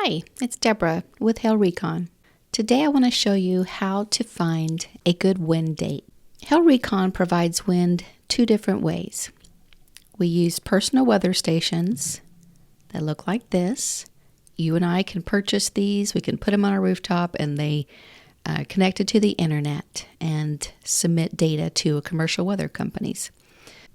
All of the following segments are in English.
Hi, it's Deborah with Hail Recon. Today I want to show you how to find a good wind date. Hail Recon provides wind two different ways. We use personal weather stations that look like this. You and I can purchase these. We can put them on our rooftop and they connected to the internet and submit data to commercial weather companies.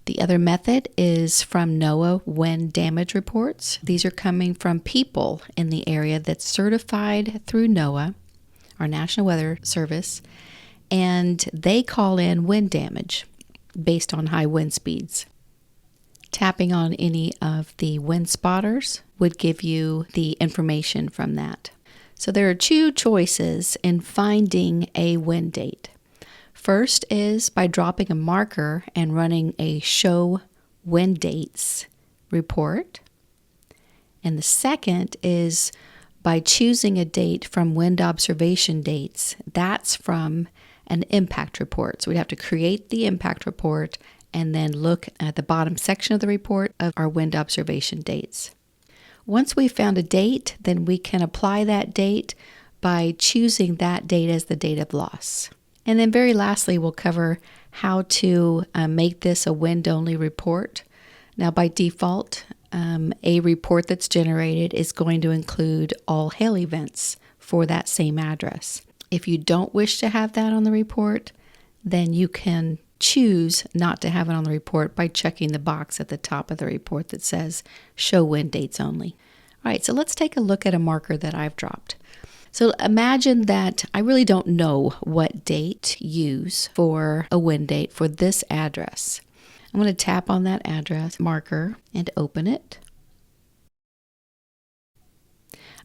The other method is from NOAA wind damage reports. These are coming from people in the area that's certified through NOAA, our National Weather Service, and they call in wind damage based on high wind speeds. Tapping on any of the wind spotters would give you the information from that. So there are two choices in finding a wind date. First is by dropping a marker and running a show wind dates report. And the second is by choosing a date from wind observation dates. That's from an impact report. So we'd have to create the impact report and then look at the bottom section of the report of our wind observation dates. Once we've found a date, then we can apply that date by choosing that date as the date of loss. And then very lastly, we'll cover how to make this a wind-only report. Now, by default, a report that's generated is going to include all hail events for that same address. If you don't wish to have that on the report, then you can choose not to have it on the report by checking the box at the top of the report that says show wind dates only. All right, so let's take a look at a marker that I've dropped. So imagine that I really don't know what date to use for a wind date for this address. I'm going to tap on that address marker and open it.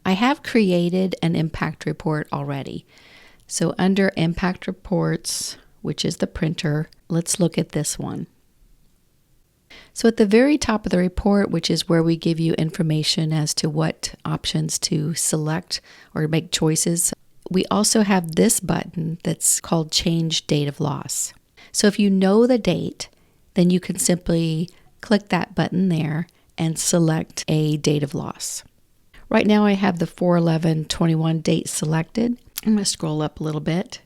I have created an impact report already. So under impact reports, which is the printer, let's look at this one. So at the very top of the report, which is where we give you information as to what options to select or make choices, we also have this button that's called Change Date of Loss. So if you know the date, then you can simply click that button there and select a date of loss. Right now I have the 4/11/21 date selected. I'm going to scroll up a little bit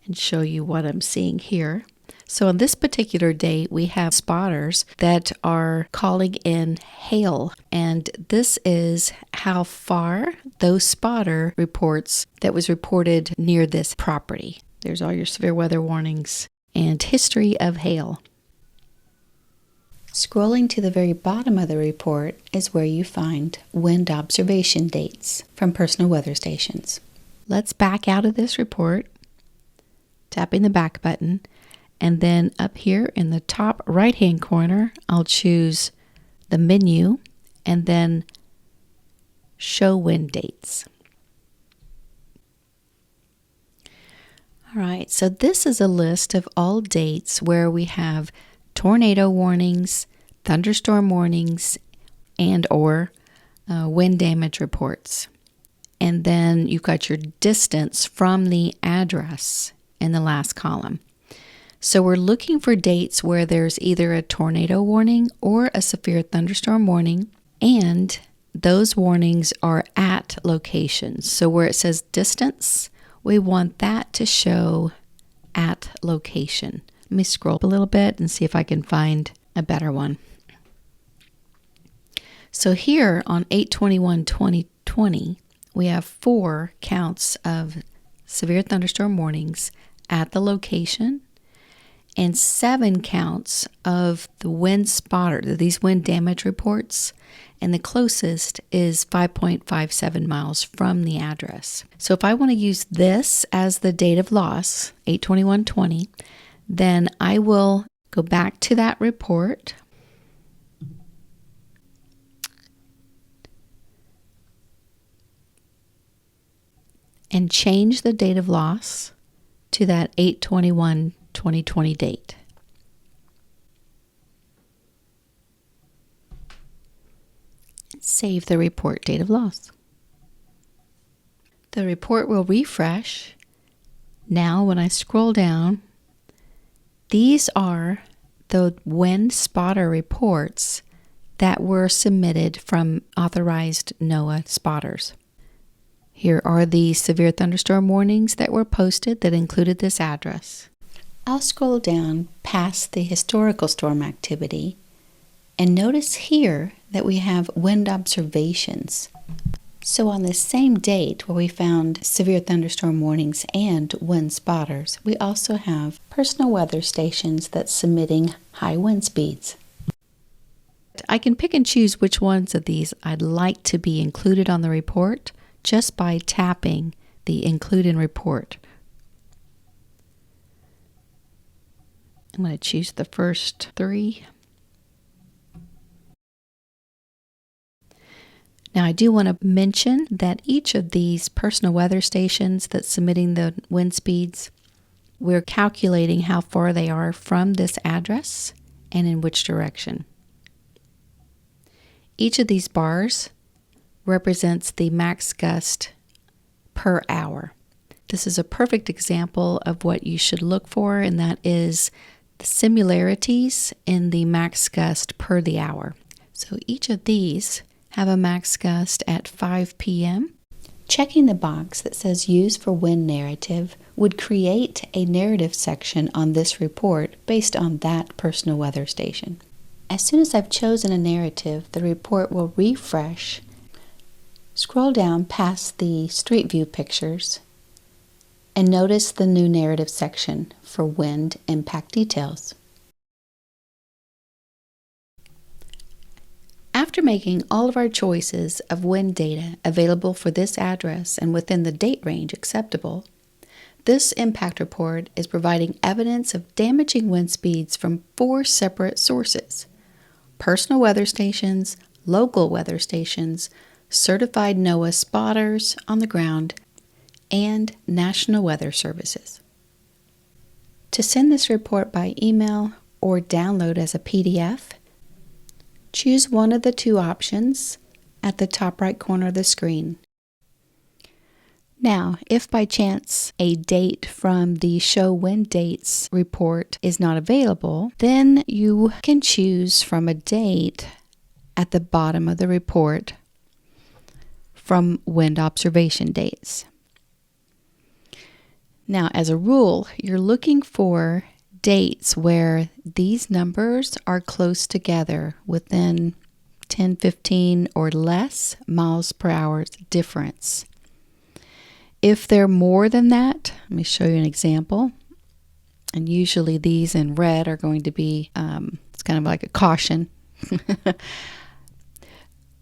and show you what I'm seeing here. So on this particular date, we have spotters that are calling in hail, and this is how far those spotter reports that was reported near this property. There's all your severe weather warnings and history of hail. Scrolling to the very bottom of the report is where you find wind observation dates from personal weather stations. Let's back out of this report, tapping the back button. And then up here in the top right-hand corner, I'll choose the menu and then show wind dates. All right, so this is a list of all dates where we have tornado warnings, thunderstorm warnings, and or wind damage reports. And then you've got your distance from the address in the last column. So we're looking for dates where there's either a tornado warning or a severe thunderstorm warning, and those warnings are at locations. So where it says distance, we want that to show at location. Let me scroll up a little bit and see if I can find a better one. So here on 8/21/2020, we have 4 counts of severe thunderstorm warnings at the location, and 7 counts of the wind spotter, these wind damage reports, and the closest is 5.57 miles from the address. So if I want to use this as the date of loss, 8/21/20, then I will go back to that report, and change the date of loss to that 8/21/2020 date. Save the report date of loss. The report will refresh. Now when I scroll down, these are the wind spotter reports that were submitted from authorized NOAA spotters. Here are the severe thunderstorm warnings that were posted that included this address. I'll scroll down past the historical storm activity and notice here that we have wind observations. So on the same date where we found severe thunderstorm warnings and wind spotters, we also have personal weather stations that's submitting high wind speeds. I can pick and choose which ones of these I'd like to be included on the report just by tapping the Include in Report. I'm going to choose the first 3. Now I do want to mention that each of these personal weather stations that's submitting the wind speeds, we're calculating how far they are from this address and in which direction. Each of these bars represents the max gust per hour. This is a perfect example of what you should look for, and that is the similarities in the max gust per the hour. So each of these have a max gust at 5 p.m. Checking the box that says Use for Wind Narrative would create a narrative section on this report based on that personal weather station. As soon as I've chosen a narrative, the report will refresh. Scroll down past the Street View pictures and notice the new narrative section for wind impact details. After making all of our choices of wind data available for this address and within the date range acceptable, this impact report is providing evidence of damaging wind speeds from 4 separate sources: personal weather stations, local weather stations, certified NOAA spotters on the ground, and National Weather Services. To send this report by email or download as a PDF, choose one of the 2 options at the top right corner of the screen. Now, if by chance a date from the Show Wind Dates report is not available, then you can choose from a date at the bottom of the report from wind observation dates. Now, as a rule, you're looking for dates where these numbers are close together within 10, 15 or less miles per hour difference. If they're more than that, let me show you an example. And usually these in red are going to be, it's kind of like a caution.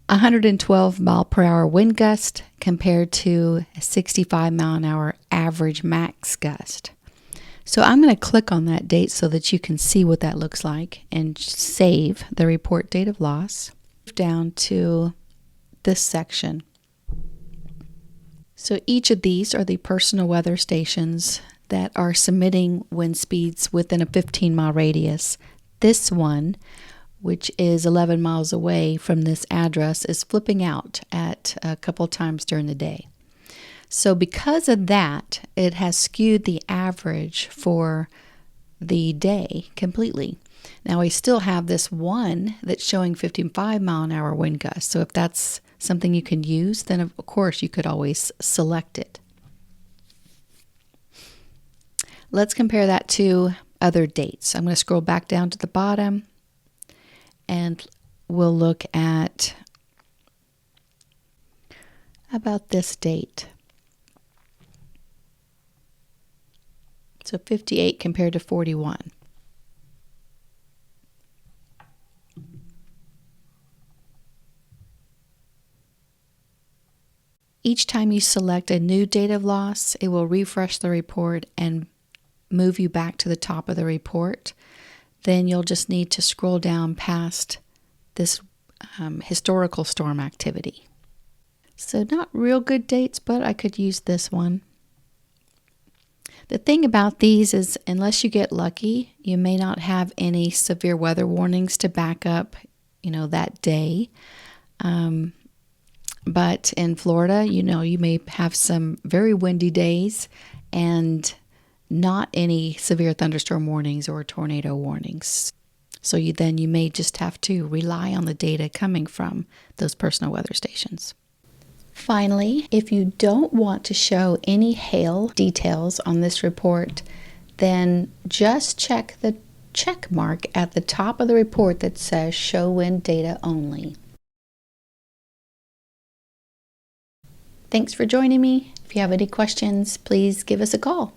112 mile per hour wind gust compared to a 65 mile an hour average max gust. So I'm going to click on that date so that you can see what that looks like and save the report date of loss down to this section. So each of these are the personal weather stations that are submitting wind speeds within a 15-mile radius. This one, which is 11 miles away from this address, is flipping out at a couple times during the day. So because of that, it has skewed the average for the day completely. Now we still have this one that's showing 55 mile an hour wind gusts. So if that's something you can use, then of course you could always select it. Let's compare that to other dates. I'm going to scroll back down to the bottom and we'll look at about this date. So 58 compared to 41. Each time you select a new date of loss, it will refresh the report and move you back to the top of the report. Then you'll just need to scroll down past this historical storm activity. So not real good dates, but I could use this one. The thing about these is unless you get lucky, you may not have any severe weather warnings to back up, that day. But in Florida, you may have some very windy days and not any severe thunderstorm warnings or tornado warnings. So you may just have to rely on the data coming from those personal weather stations. finally, if you don't want to show any hail details on this report, then just check the check mark at the top of the report that says Show Wind Data Only. Thanks for joining me. If you have any questions, please give us a call.